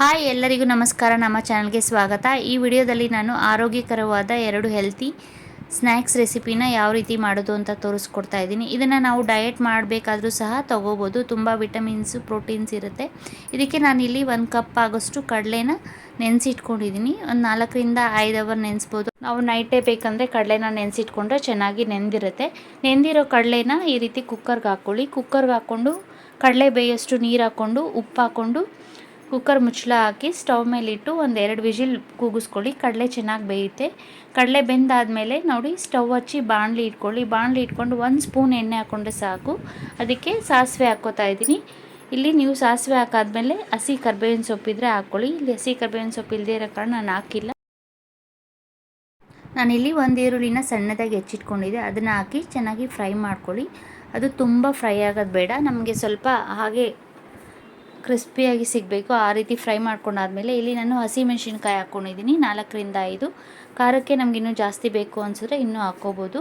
Hi ಎಲ್ಲರಿಗೂ ನಮಸ್ಕಾರ. ನಮ್ಮ ಚಾನಲ್ಗೆ ಸ್ವಾಗತ. ಈ ವಿಡಿಯೋದಲ್ಲಿ ನಾನು ಆರೋಗ್ಯಕರವಾದ 2 ಹೆಲ್ತಿ ಸ್ನ್ಯಾಕ್ಸ್ ರೆಸಿಪಿನ ಯಾವ ರೀತಿ ಮಾಡೋದು ಅಂತ ತೋರಿಸ್ಕೊಡ್ತಾ ಇದ್ದೀನಿ. ಇದನ್ನು ನಾವು ಡಯಟ್ ಮಾಡಬೇಕಾದ್ರೂ ಸಹ ತೊಗೋಬೋದು. ತುಂಬ ವಿಟಮಿನ್ಸು ಪ್ರೋಟೀನ್ಸ್ ಇರುತ್ತೆ. ಇದಕ್ಕೆ ನಾನಿಲ್ಲಿ 1 ಕಪ್ ಆಗೋಷ್ಟು ಕಡಲೆನ ನೆನೆಸಿಟ್ಕೊಂಡಿದ್ದೀನಿ. ಒಂದು 4ರಿಂದ 5 ಅವರ್ ನೆನೆಸ್ಬೋದು. ನಾವು ನೈಟೇ ಬೇಕಂದರೆ ಕಡಲೆನ ನೆನೆಸಿಟ್ಕೊಂಡ್ರೆ ಚೆನ್ನಾಗಿ ನೆಂದಿರುತ್ತೆ. ನೆಂದಿರೋ ಕಡಲೆನ ಈ ರೀತಿ ಕುಕ್ಕರ್ಗೆ ಹಾಕ್ಕೊಳ್ಳಿ. ಕುಕ್ಕರ್ಗೆ ಹಾಕ್ಕೊಂಡು ಕಡಲೆ ಬೇಯೋಷ್ಟು ನೀರು ಹಾಕ್ಕೊಂಡು ಉಪ್ಪು ಹಾಕ್ಕೊಂಡು ಕುಕ್ಕರ್ ಮುಚ್ಚಳ ಹಾಕಿ ಸ್ಟವ್ ಮೇಲಿಟ್ಟು ಒಂದು 2 ವಿಜಿಲ್ ಕೂಗಿಸ್ಕೊಳ್ಳಿ. ಕಡಲೆ ಚೆನ್ನಾಗಿ ಬೇಯುತ್ತೆ. ಕಡಲೆ ಬೆಂದಾದಮೇಲೆ ನೋಡಿ ಸ್ಟವ್ ಹಚ್ಚಿ ಬಾಣಲಿ ಇಟ್ಕೊಳ್ಳಿ. ಬಾಣಲಿ ಇಟ್ಕೊಂಡು 1 ಸ್ಪೂನ್ ಎಣ್ಣೆ ಹಾಕ್ಕೊಂಡ್ರೆ ಸಾಕು. ಅದಕ್ಕೆ ಸಾಸಿವೆ ಹಾಕ್ಕೋತಾ ಇದ್ದೀನಿ. ಇಲ್ಲಿ ನೀವು ಸಾಸಿವೆ ಹಾಕಾದ್ಮೇಲೆ ಹಸಿ ಕರ್ಬೇವಿನ ಸೊಪ್ಪಿದ್ರೆ ಹಾಕ್ಕೊಳ್ಳಿ. ಇಲ್ಲಿ ಹಸಿ ಕರ್ಬೇವಿನ ಸೊಪ್ಪು ಇಲ್ಲದೇ ಇರೋ ಕಾರಣ ನಾನು ಹಾಕಿಲ್ಲ. ನಾನಿಲ್ಲಿ 1 ಈರುಳ್ಳಿನ ಸಣ್ಣದಾಗಿ ಹೆಚ್ಚಿಟ್ಕೊಂಡಿದ್ದೆ, ಅದನ್ನು ಹಾಕಿ ಚೆನ್ನಾಗಿ ಫ್ರೈ ಮಾಡ್ಕೊಳ್ಳಿ. ಅದು ತುಂಬ ಫ್ರೈ ಆಗೋದು ಬೇಡ, ನಮಗೆ ಸ್ವಲ್ಪ ಹಾಗೆ ಕ್ರಿಸ್ಪಿಯಾಗಿ ಸಿಗಬೇಕು. ಆ ರೀತಿ ಫ್ರೈ ಮಾಡ್ಕೊಂಡಾದ್ಮೇಲೆ ಇಲ್ಲಿ ನಾನು ಹಸಿಮೆಣಸಿನ್ಕಾಯಿ ಹಾಕ್ಕೊಂಡಿದ್ದೀನಿ 4ರಿಂದ 5. ಖಾರಕ್ಕೆ ನಮ್ಗೆ ಇನ್ನೂ ಜಾಸ್ತಿ ಬೇಕು ಅನಿಸಿದ್ರೆ ಇನ್ನೂ ಹಾಕ್ಕೋಬೋದು.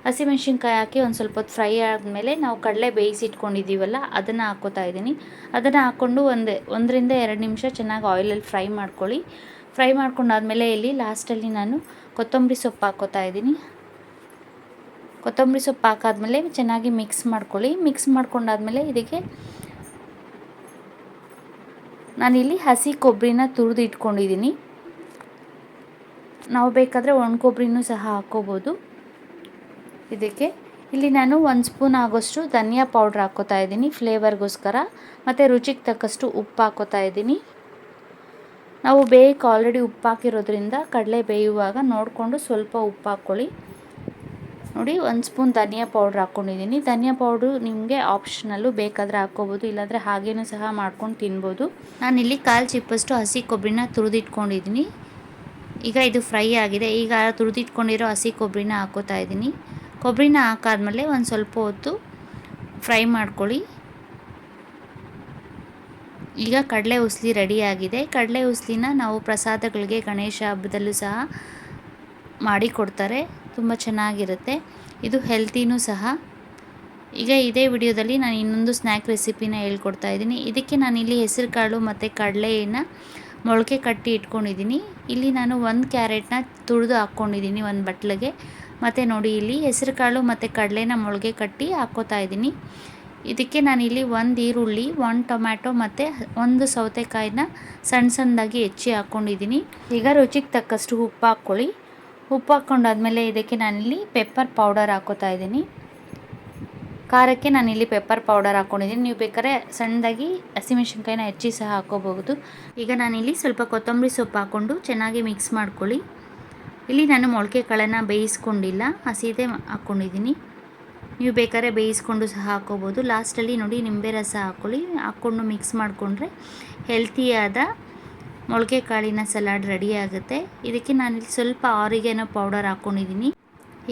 ಹಸಿಮೆಣಸಿನ್ಕಾಯಿ ಹಾಕಿ ಒಂದು ಸ್ವಲ್ಪ ಹೊತ್ತು ಫ್ರೈ ಆದಮೇಲೆ ನಾವು ಕಡಲೆ ಬೇಯಿಸಿಟ್ಕೊಂಡಿದ್ದೀವಲ್ಲ ಅದನ್ನು ಹಾಕ್ಕೋತಾ ಇದ್ದೀನಿ. ಅದನ್ನು ಹಾಕ್ಕೊಂಡು 1ರಿಂದ 2 ನಿಮಿಷ ಚೆನ್ನಾಗಿ ಆಯಿಲಲ್ಲಿ ಫ್ರೈ ಮಾಡ್ಕೊಳ್ಳಿ. ಫ್ರೈ ಮಾಡ್ಕೊಂಡಾದ್ಮೇಲೆ ಇಲ್ಲಿ ಲಾಸ್ಟಲ್ಲಿ ನಾನು ಕೊತ್ತಂಬರಿ ಸೊಪ್ಪು ಹಾಕ್ಕೋತಾ ಇದ್ದೀನಿ. ಕೊತ್ತಂಬರಿ ಸೊಪ್ಪು ಹಾಕಾದ್ಮೇಲೆ ಚೆನ್ನಾಗಿ ಮಿಕ್ಸ್ ಮಾಡ್ಕೊಳ್ಳಿ. ಮಿಕ್ಸ್ ಮಾಡ್ಕೊಂಡಾದ್ಮೇಲೆ ಇದಕ್ಕೆ ನಾನಿಲ್ಲಿ ಹಸಿ ಕೊಬ್ಬರಿನ ತುರಿದು ಇಟ್ಕೊಂಡಿದ್ದೀನಿ. ನಾವು ಬೇಕಾದರೆ ಒಣ ಕೊಬ್ಬರಿನೂ ಸಹ ಹಾಕ್ಕೋಬೋದು. ಇದಕ್ಕೆ ಇಲ್ಲಿ ನಾನು 1 ಸ್ಪೂನ್ ಆಗೋಷ್ಟು ಧನಿಯಾ ಪೌಡ್ರ್ ಹಾಕ್ಕೋತಾ ಇದ್ದೀನಿ ಫ್ಲೇವರ್ಗೋಸ್ಕರ. ಮತ್ತು ರುಚಿಗೆ ತಕ್ಕಷ್ಟು ಉಪ್ಪು ಹಾಕ್ಕೋತಾ ಇದ್ದೀನಿ. ನಾವು ಬೇಯಕ್ಕೆ ಆಲ್ರೆಡಿ ಉಪ್ಪು ಹಾಕಿರೋದ್ರಿಂದ ಕಡಲೆ ಬೇಯುವಾಗ ನೋಡಿಕೊಂಡು ಸ್ವಲ್ಪ ಉಪ್ಪು ಹಾಕ್ಕೊಳ್ಳಿ. ನೋಡಿ 1 ಸ್ಪೂನ್ ಧನಿಯಾ ಪೌಡ್ರ್ ಹಾಕ್ಕೊಂಡಿದ್ದೀನಿ. ಧನಿಯಾ ಪೌಡ್ರು ನಿಮಗೆ ಆಪ್ಷನಲ್ಲು, ಬೇಕಾದರೆ ಹಾಕ್ಕೋಬೋದು, ಇಲ್ಲಾಂದರೆ ಹಾಗೇನೂ ಸಹ ಮಾಡ್ಕೊಂಡು ತಿನ್ಬೋದು. ನಾನಿಲ್ಲಿ 1/4 ಚಿಪ್ಪಷ್ಟು ಹಸಿ ಕೊಬ್ಬರಿನ ತುರಿದಿಟ್ಕೊಂಡಿದ್ದೀನಿ. ಈಗ ಇದು ಫ್ರೈ ಆಗಿದೆ. ಈಗ ತುರಿದಿಟ್ಕೊಂಡಿರೋ ಹಸಿ ಕೊಬ್ಬರಿನ ಹಾಕ್ಕೋತಾ ಇದ್ದೀನಿ. ಕೊಬ್ಬರಿನ ಹಾಕಾದ್ಮೇಲೆ ಒಂದು ಸ್ವಲ್ಪ ಹೊತ್ತು ಫ್ರೈ ಮಾಡ್ಕೊಳ್ಳಿ. ಈಗ ಕಡಲೆ ಉಸ್ಲಿ ರೆಡಿಯಾಗಿದೆ. ಕಡಲೆ ಉಸ್ಲಿನ ನಾವು ಪ್ರಸಾದಗಳಿಗೆ ಗಣೇಶ ಹಬ್ಬದಲ್ಲೂ ಸಹ ಮಾಡಿ ಕೊಡ್ತಾರೆ. ತುಂಬ ಚೆನ್ನಾಗಿರುತ್ತೆ. ಇದು ಹೆಲ್ತಿನೂ ಸಹ. ಈಗ ಇದೇ ವಿಡಿಯೋದಲ್ಲಿ ನಾನು ಇನ್ನೊಂದು ಸ್ನ್ಯಾಕ್ ರೆಸಿಪಿನ ಹೇಳ್ಕೊಡ್ತಾ ಇದ್ದೀನಿ. ಇದಕ್ಕೆ ನಾನಿಲ್ಲಿ ಹೆಸರು ಕಾಳು ಮತ್ತು ಕಡಲೆಯನ್ನು ಮೊಳಕೆ ಕಟ್ಟಿ ಇಟ್ಕೊಂಡಿದ್ದೀನಿ. ಇಲ್ಲಿ ನಾನು 1 ಕ್ಯಾರೆಟ್ನ ತುರಿದು ಹಾಕ್ಕೊಂಡಿದ್ದೀನಿ ಒಂದು ಬಟ್ಲಿಗೆ. ಮತ್ತು ನೋಡಿ ಇಲ್ಲಿ ಹೆಸರು ಕಾಳು ಮತ್ತು ಕಡಲೆನ ಮೊಳಕೆ ಕಟ್ಟಿ ಹಾಕ್ಕೋತಾ ಇದ್ದೀನಿ. ಇದಕ್ಕೆ ನಾನಿಲ್ಲಿ 1 ಈರುಳ್ಳಿ, 1 ಟೊಮ್ಯಾಟೊ ಮತ್ತು 1 ಸೌತೆಕಾಯಿನ ಸಣ್ಣದಾಗಿ ಹೆಚ್ಚಿ ಹಾಕ್ಕೊಂಡಿದ್ದೀನಿ. ಈಗ ರುಚಿಗೆ ತಕ್ಕಷ್ಟು ಉಪ್ಪು ಹಾಕ್ಕೊಳ್ಳಿ. ಉಪ್ಪು ಹಾಕ್ಕೊಂಡಾದ್ಮೇಲೆ ಇದಕ್ಕೆ ನಾನಿಲ್ಲಿ ಪೆಪ್ಪರ್ ಪೌಡರ್ ಹಾಕ್ಕೋತಾ ಇದ್ದೀನಿ. ಖಾರಕ್ಕೆ ನಾನಿಲ್ಲಿ ಪೆಪ್ಪರ್ ಪೌಡರ್ ಹಾಕ್ಕೊಂಡಿದ್ದೀನಿ. ನೀವು ಬೇಕಾದ್ರೆ ಸಣ್ಣದಾಗಿ ಹಸಿಮೆಣಸಿನ್ಕಾಯಿನ ಹೆಚ್ಚಿ ಸಹ ಹಾಕ್ಕೋಬಹುದು. ಈಗ ನಾನಿಲ್ಲಿ ಸ್ವಲ್ಪ ಕೊತ್ತಂಬರಿ ಸೊಪ್ಪು ಹಾಕ್ಕೊಂಡು ಚೆನ್ನಾಗಿ ಮಿಕ್ಸ್ ಮಾಡ್ಕೊಳ್ಳಿ. ಇಲ್ಲಿ ನಾನು ಮೊಳಕೆ ಕಾಳನ್ನು ಬೇಯಿಸ್ಕೊಂಡಿಲ್ಲ, ಹಸಿದೇ ಹಾಕ್ಕೊಂಡಿದ್ದೀನಿ. ನೀವು ಬೇಕಾದ್ರೆ ಬೇಯಿಸ್ಕೊಂಡು ಸಹ ಹಾಕ್ಕೋಬೋದು. ಲಾಸ್ಟಲ್ಲಿ ನೋಡಿ ನಿಂಬೆ ರಸ ಹಾಕ್ಕೊಳ್ಳಿ. ಹಾಕ್ಕೊಂಡು ಮಿಕ್ಸ್ ಮಾಡಿಕೊಂಡ್ರೆ ಹೆಲ್ತಿಯಾದ ಮೊಳಕೆ ಕಾಳಿನ ಸಲಾಡ್ ರೆಡಿ ಆಗುತ್ತೆ. ಇದಕ್ಕೆ ನಾನಿಲ್ಲಿ ಸ್ವಲ್ಪ ಆರಿಗೆನೋ ಪೌಡರ್ ಹಾಕ್ಕೊಂಡಿದ್ದೀನಿ.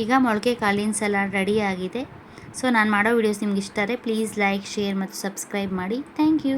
ಈಗ ಮೊಳಕೆ ಕಾಳಿನ ಸಲಾಡ್ ರೆಡಿ ಆಗಿದೆ. ಸೊ ನಾನು ಮಾಡೋ ವೀಡಿಯೋಸ್ ನಿಮ್ಗೆ ಇಷ್ಟ ಆದರೆ ಪ್ಲೀಸ್ ಲೈಕ್, ಶೇರ್ ಮತ್ತು ಸಬ್ಸ್ಕ್ರೈಬ್ ಮಾಡಿ. Thank you.